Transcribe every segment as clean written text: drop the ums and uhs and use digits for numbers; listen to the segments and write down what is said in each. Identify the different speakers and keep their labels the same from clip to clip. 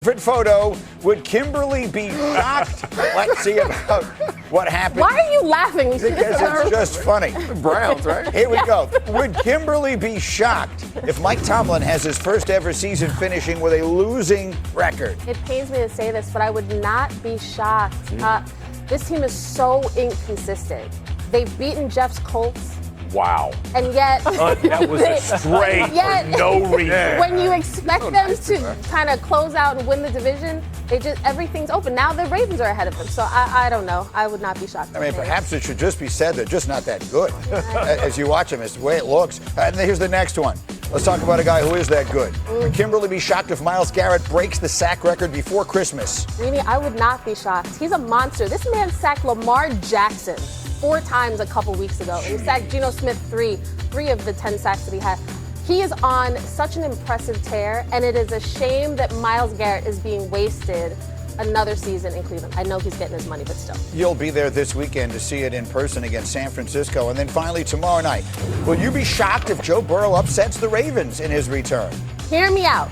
Speaker 1: Favorite photo, would Kimberly be shocked? Let's see about what happened.
Speaker 2: Why are you laughing?
Speaker 1: Because it's just funny.
Speaker 3: Browns, right?
Speaker 1: Here we go. Would Kimberly be shocked if Mike Tomlin has his first ever season finishing with a losing record?
Speaker 2: It pains me to say this, but I would not be shocked. This team is so inconsistent. They've beaten Jeff's Colts.
Speaker 3: Wow.
Speaker 2: And yet,
Speaker 3: that was a stray for no reason.
Speaker 2: When you expect them to kind of close out and win the division, everything's open. Now the Ravens are ahead of them, so I don't know. I would not be shocked.
Speaker 1: I mean, perhaps it should just be said they're just not that good. As you watch them, it's the way it looks. And here's the next one. Let's talk about a guy who is that good. Would Kimberly be shocked if Myles Garrett breaks the sack record before Christmas?
Speaker 2: Really, I would not be shocked. He's a monster. This man sacked Lamar Jackson 4 times a couple weeks ago. And he sacked Geno Smith three of the 10 sacks that he had. He is on such an impressive tear, and it is a shame that Myles Garrett is being wasted another season in Cleveland. I know he's getting his money, but still.
Speaker 1: You'll be there this weekend to see it in person against San Francisco. And then finally tomorrow night, will you be shocked if Joe Burrow upsets the Ravens in his return?
Speaker 2: Hear me out.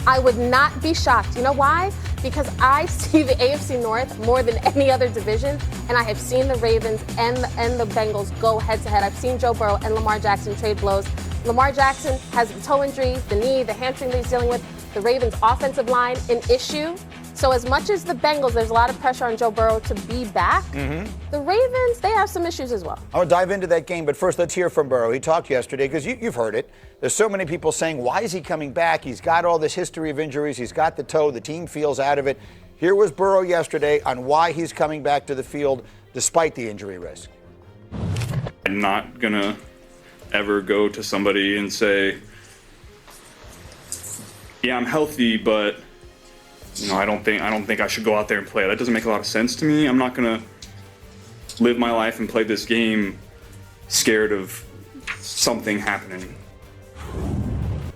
Speaker 2: I would not be shocked. You know why? Because I see the AFC North more than any other division, and I have seen the Ravens and the Bengals go head-to-head. I've seen Joe Burrow and Lamar Jackson trade blows. Lamar Jackson has the toe injury, the knee, the hamstring that he's dealing with. The Ravens' offensive line, an issue. So as much as the Bengals, there's a lot of pressure on Joe Burrow to be back. The Ravens, they have some issues as well.
Speaker 1: I want to dive into that game, but first let's hear from Burrow. He talked yesterday, because you've heard it. There's so many people saying, why is he coming back? He's got all this history of injuries. He's got the toe. The team feels out of it. Here was Burrow yesterday on why he's coming back to the field despite the injury risk.
Speaker 4: I'm not going to ever go to somebody and say, yeah, I'm healthy, but I don't think I should go out there and play. That doesn't make a lot of sense to me. I'm not going to live my life and play this game scared of something happening.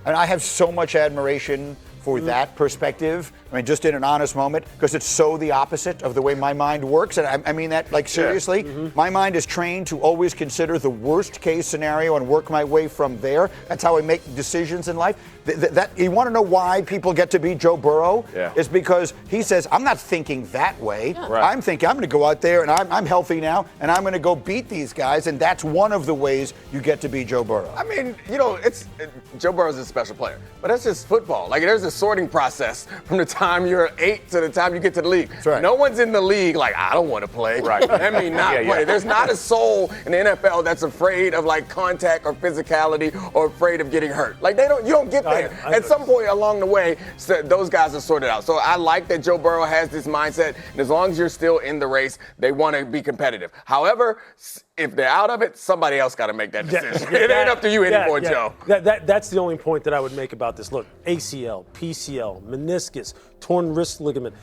Speaker 1: And I have so much admiration for that perspective. I mean, just in an honest moment, because it's so the opposite of the way my mind works. And I mean that, like, seriously. My mind is trained to always consider the worst case scenario and work my way from there. That's how I make decisions in life. You want to know why people get to be Joe Burrow? Is because he says, I'm not thinking that way. I'm thinking I'm going to go out there and I'm healthy now and I'm going to go beat these guys. And that's one of the ways you get to be Joe Burrow.
Speaker 3: I mean, Joe Burrow's a special player, but that's just football. Like, there's a sorting process from the time you're 8 to the time you get to the league.
Speaker 1: Right.
Speaker 3: No one's in the league like, I don't want to play. Right. I mean, play. There's not a soul in the NFL that's afraid of like contact or physicality or afraid of getting hurt. Like, you don't get there. At some point along the way, those guys are sorted out. So I like that Joe Burrow has this mindset, and as long as you're still in the race, they want to be competitive. However, if they're out of it, somebody else got to make that decision. It ain't up to you anymore, Joe.
Speaker 5: That's the only point that I would make about this. Look, ACL, PCL, meniscus, torn wrist ligament,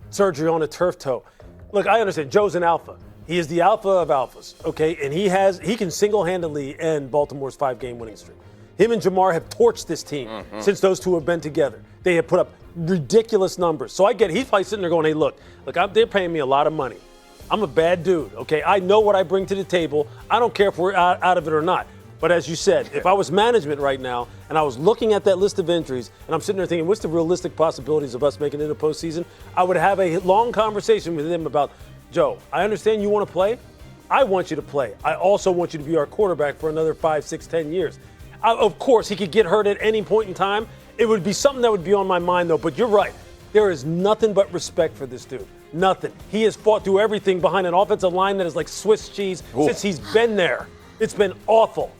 Speaker 5: surgery on a turf toe. Look, I understand. Joe's an alpha. He is the alpha of alphas, okay? And he can single-handedly end Baltimore's 5-game winning streak. Him and Jamar have torched this team since those two have been together. They have put up ridiculous numbers. So I get it. He's probably sitting there going, hey, look, they're paying me a lot of money. I'm a bad dude, okay? I know what I bring to the table. I don't care if we're out of it or not. But as you said, if I was management right now and I was looking at that list of injuries and I'm sitting there thinking, what's the realistic possibilities of us making it in the postseason? I would have a long conversation with him about, Joe, I understand you want to play. I want you to play. I also want you to be our quarterback for another 5, 6, 10 years. Of course, he could get hurt at any point in time. It would be something that would be on my mind, though. But you're right. There is nothing but respect for this dude. Nothing. He has fought through everything behind an offensive line that is like Swiss cheese since he's been there. It's been awful.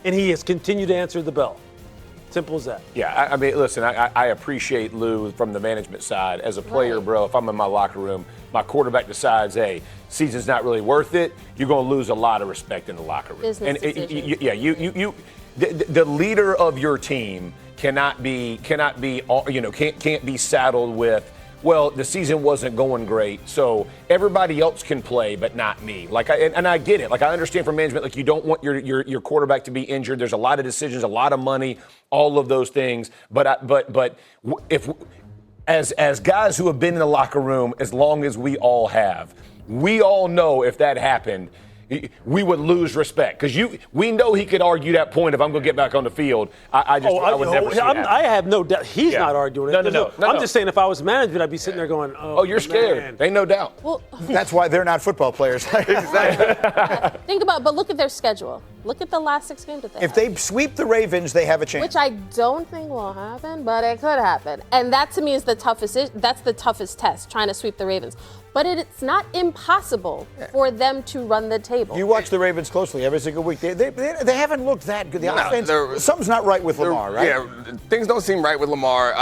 Speaker 5: And he has continued to answer the bell. Simple as that.
Speaker 6: Yeah, I mean, listen, I appreciate Lou from the management side. As a player, bro, if I'm in my locker room, my quarterback decides, hey, season's not really worth it, you're going to lose a lot of respect in the locker room.
Speaker 2: Business decisions.
Speaker 6: The leader of your team can't be saddled with, well, the season wasn't going great, so everybody else can play, but not me. And I get it. Like, I understand from management, like, you don't want your quarterback to be injured. There's a lot of decisions, a lot of money, all of those things. But if as guys who have been in the locker room as long as we all have, we all know if that happened, we would lose respect. Because we know he could argue that point if I'm going to get back on the field. I would never see that.
Speaker 5: I have no doubt. He's not arguing it.
Speaker 6: No.
Speaker 5: I'm just saying if I was management, I'd be sitting there going,
Speaker 6: oh, you're scared. Ain't no doubt.
Speaker 2: Well,
Speaker 1: That's why they're not football players.
Speaker 2: exactly. But look at their schedule. Look at the last 6 games that they
Speaker 1: If they sweep the Ravens, they have a chance.
Speaker 2: Which I don't think will happen, but it could happen. And that to me is the toughest. That's the toughest test, trying to sweep the Ravens. But it's not impossible for them to run the table.
Speaker 1: You watch the Ravens closely every single week. They haven't looked that good. The offense, something's not right with Lamar, right?
Speaker 3: Yeah, things don't seem right with Lamar.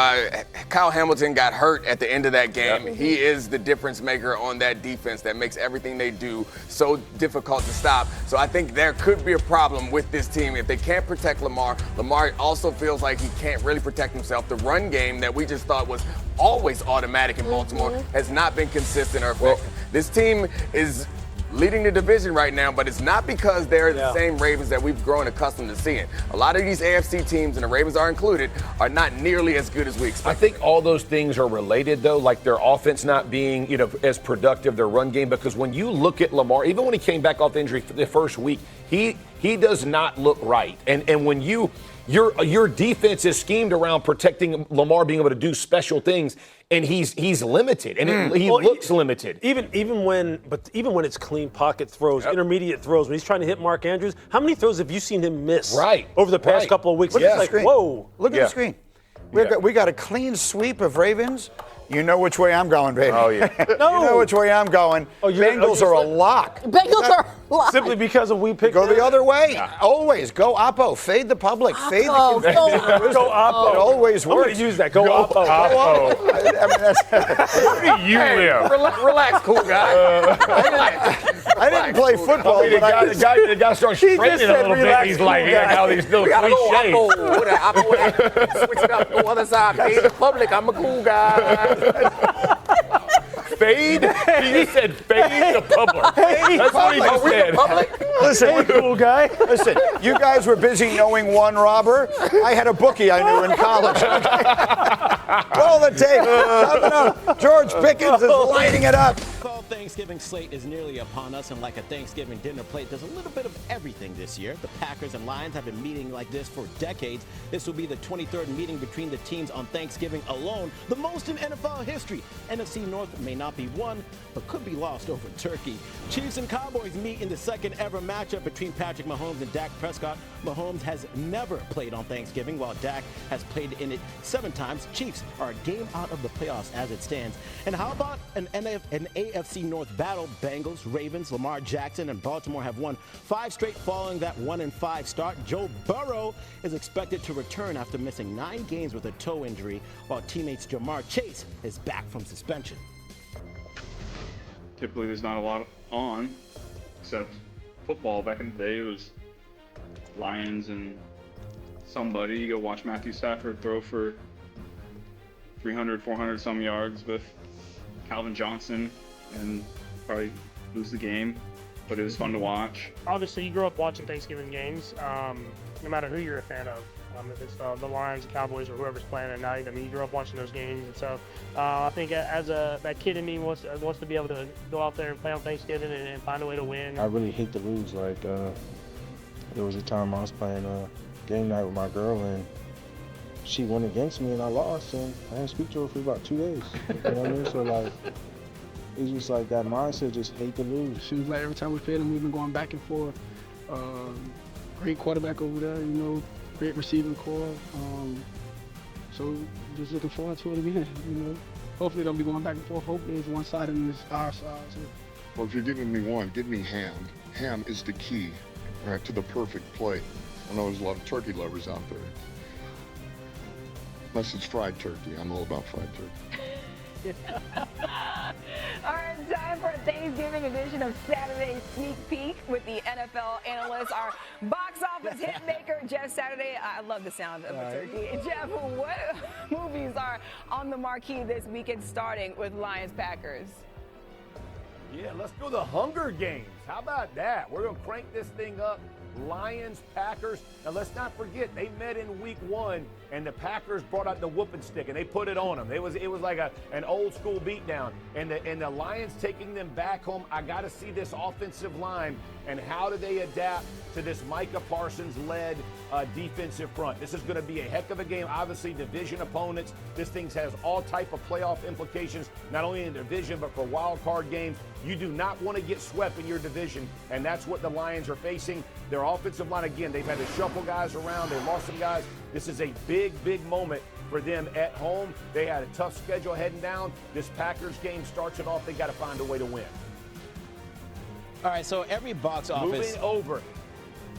Speaker 3: Kyle Hamilton got hurt at the end of that game. He is the difference maker on that defense that makes everything they do so difficult to stop. So I think there could be a problem with this team if they can't protect Lamar. Lamar also feels like he can't really protect himself. The run game that we just thought was always automatic in Baltimore has not been consistent or effective. This team is leading the division right now, but it's not because they're the same Ravens that we've grown accustomed to seeing. A lot of these AFC teams, and the Ravens are included, are not nearly as good as we expect.
Speaker 6: I think all those things are related, though, like their offense not being, as productive, their run game, because when you look at Lamar, even when he came back off the injury for the first week, he does not look right. And when your defense is schemed around protecting Lamar being able to do special things, and he's limited, and he looks limited.
Speaker 5: Even when it's clean pocket throws, intermediate throws, when he's trying to hit Mark Andrews, how many throws have you seen him miss? Over the past couple of weeks?
Speaker 1: Look at
Speaker 5: the screen. Whoa!
Speaker 1: Look at the screen. We got a clean sweep of Ravens. You know which way I'm going, baby.
Speaker 6: Oh, yeah.
Speaker 1: No. You know which way I'm going. Bengals are a lock.
Speaker 2: Bengals are a lock.
Speaker 5: Simply because we picked
Speaker 1: Go the other way. Always. Go Oppo. Fade the public. Fade the
Speaker 5: Go Oppo.
Speaker 1: It always works.
Speaker 5: I'm going to use that. Go Oppo.
Speaker 6: Where do you live?
Speaker 3: Relax, cool guy.
Speaker 1: I didn't play football.
Speaker 6: The guy starts training a little bit. He's like, how these little cliches.
Speaker 3: Switch it up, go other side. Fade the public. I'm a cool guy.
Speaker 6: Fade? He just said fade the public. That's what he just said.
Speaker 1: Listen,
Speaker 5: cool guy.
Speaker 1: Listen, you guys were busy knowing one robber. I had a bookie I knew in college. Roll the tape. Coming up, George Pickens is lighting it up.
Speaker 7: Fall Thanksgiving slate is nearly upon us, and like a Thanksgiving dinner plate, there's a little bit of everything this year. The Packers and Lions have been meeting like this for decades. This will be the 23rd meeting between the teams on Thanksgiving alone, the most in NFL history. NFC North may not be won, but could be lost over Turkey. Chiefs and Cowboys meet in the second ever matchup between Patrick Mahomes and Dak Prescott. Mahomes has never played on Thanksgiving, while Dak has played in it 7 times. Chiefs are a game out of the playoffs as it stands. And how about an AFC North battle? Bengals, Ravens, Lamar Jackson, and Baltimore have won 5 straight following that 1-5 start. Joe Burrow is expected to return after missing 9 games with a toe injury, while teammates Jamar Chase is back from suspension.
Speaker 4: Typically, there's not a lot on, except football. Back in the day, it was Lions and somebody. You go watch Matthew Stafford throw for 300, 400 some yards with Calvin Johnson and probably lose the game, but it was fun to watch.
Speaker 8: Obviously, you grew up watching Thanksgiving games, no matter who you're a fan of. If it's the Lions, the Cowboys, or whoever's playing at night, I mean, you grew up watching those games, and so I think as that kid in me wants to be able to go out there and play on Thanksgiving and find a way to win.
Speaker 9: I really hate to lose. Like there was a time I was playing game night with my girl, and she went against me, and I lost, and I didn't speak to her for about 2 days. You know what I mean? So like, it's just like that mindset, just hate to lose.
Speaker 10: Seems like every time we played them, we've been going back and forth. Great quarterback over there, great receiving core. So just looking forward to it again, Hopefully they'll be going back and forth. Hopefully it's one side and it's our side too.
Speaker 11: Well, if you're giving me one, give me ham. Ham is the key, right, to the perfect plate. I know there's a lot of turkey lovers out there. Unless it's fried turkey. I'm all about fried turkey.
Speaker 12: All right, time for a Thanksgiving edition of Saturday Sneak Peek with the NFL analyst, our box office hit maker, Jeff Saturday. I love the sound of the turkey. Jeff, what movies are on the marquee this weekend, starting with Lions-Packers?
Speaker 6: Yeah, let's go the Hunger Games. How about that? We're going to crank this thing up. Lions, Packers. Now, let's not forget, they met in week 1. and the Packers brought out the whooping stick and they put it on them. It was like an old school beatdown. And the Lions taking them back home. I got to see this offensive line and how do they adapt to this Micah Parsons-led defensive front. This is going to be a heck of a game. Obviously, division opponents. This thing has all type of playoff implications, not only in the division but for wild card games. You do not want to get swept in your division, and that's what the Lions are facing. Their offensive line, again, they've had to shuffle guys around. They lost some guys. This is a big, big moment for them at home. They had a tough schedule heading down. This Packers game starts it off. They got to find a way to win.
Speaker 7: All right, so every box office.
Speaker 6: Moving over.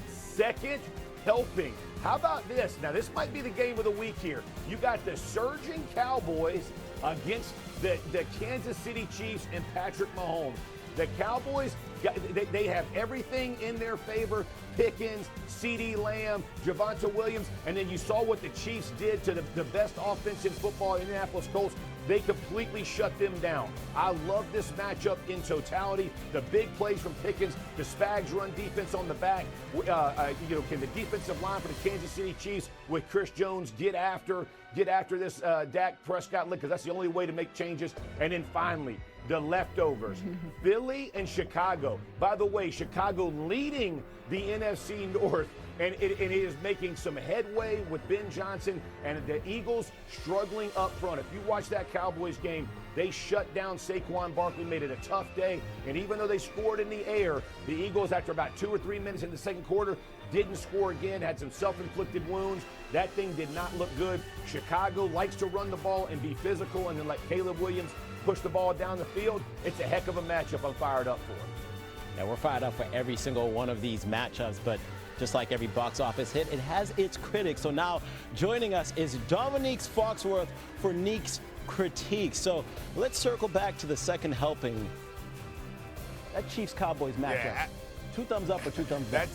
Speaker 6: Second helping. How about this? Now, this might be the game of the week here. You got the surging Cowboys against the Kansas City Chiefs and Patrick Mahomes. The Cowboys, they have everything in their favor. Pickens, CeeDee Lamb, Javonte Williams, and then you saw what the Chiefs did to the best offense in football, Indianapolis Colts. They completely shut them down. I love this matchup in totality. The big plays from Pickens, the Spags run defense on the back. Can the defensive line for the Kansas City Chiefs with Chris Jones get after this Dak Prescott lick? Because that's the only way to make changes. And then finally, the leftovers. Philly and Chicago. By the way, Chicago leading the NFC North, and it is making some headway with Ben Johnson, and the Eagles struggling up front. If you watch that Cowboys game, they shut down Saquon Barkley, made it a tough day, and even though they scored in the air, the Eagles, after about 2 or 3 minutes in the second quarter, didn't score again, had some self-inflicted wounds. That thing did not look good. Chicago likes to run the ball and be physical and then let Caleb Williams push the ball down the field. It's a heck of a matchup I'm fired up for.
Speaker 7: Yeah, we're fired up for every single one of these matchups, but just like every box office hit, it has its critics. So now joining us is Dominique Foxworth for Neek's Critique. So let's circle back to the second helping. That Chiefs-Cowboys matchup. Yeah, 2 thumbs up or 2 thumbs down?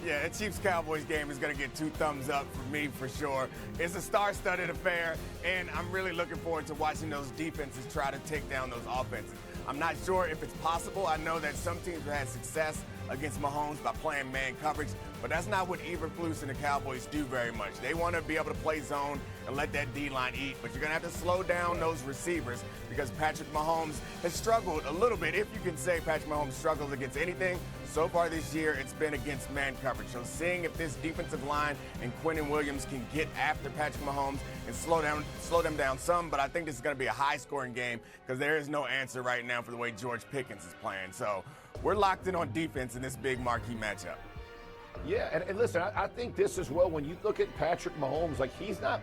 Speaker 3: That Chiefs-Cowboys game is going to get 2 thumbs up for me for sure. It's a star-studded affair, and I'm really looking forward to watching those defenses try to take down those offenses. I'm not sure if it's possible. I know that some teams have had success against Mahomes by playing man coverage, but that's not what Eberflus and the Cowboys do very much. They want to be able to play zone and let that D-line eat, but you're going to have to slow down those receivers because Patrick Mahomes has struggled a little bit. If you can say Patrick Mahomes struggles against anything, so far this year, it's been against man coverage. So seeing if this defensive line and Quinnen Williams can get after Patrick Mahomes and slow them down some, but I think this is going to be a high-scoring game because there is no answer right now for the way George Pickens is playing. So we're locked in on defense in this big marquee matchup.
Speaker 6: Yeah, and listen, I think this as well. When you look at Patrick Mahomes, like he's not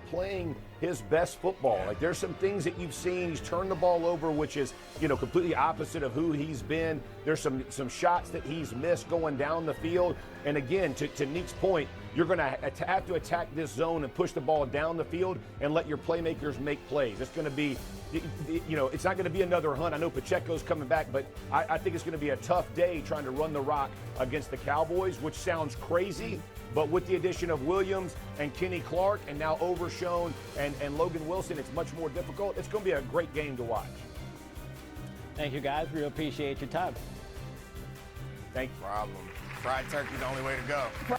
Speaker 6: playing his best football. Like there's some things that you've seen. He's turned the ball over, which is completely opposite of who he's been. There's some shots that he's missed going down the field. And again, to Neek's point, you're going to have to attack this zone and push the ball down the field and let your playmakers make plays. It's going to be. It's not going to be another hunt. I know Pacheco's coming back, but I think it's going to be a tough day trying to run the rock against the Cowboys, which sounds crazy. But with the addition of Williams and Kenny Clark and now Overshown and Logan Wilson, it's much more difficult. It's going to be a great game to watch.
Speaker 7: Thank you, guys. We appreciate your time.
Speaker 3: Thank you. Problem. Fried turkey's the only way to go.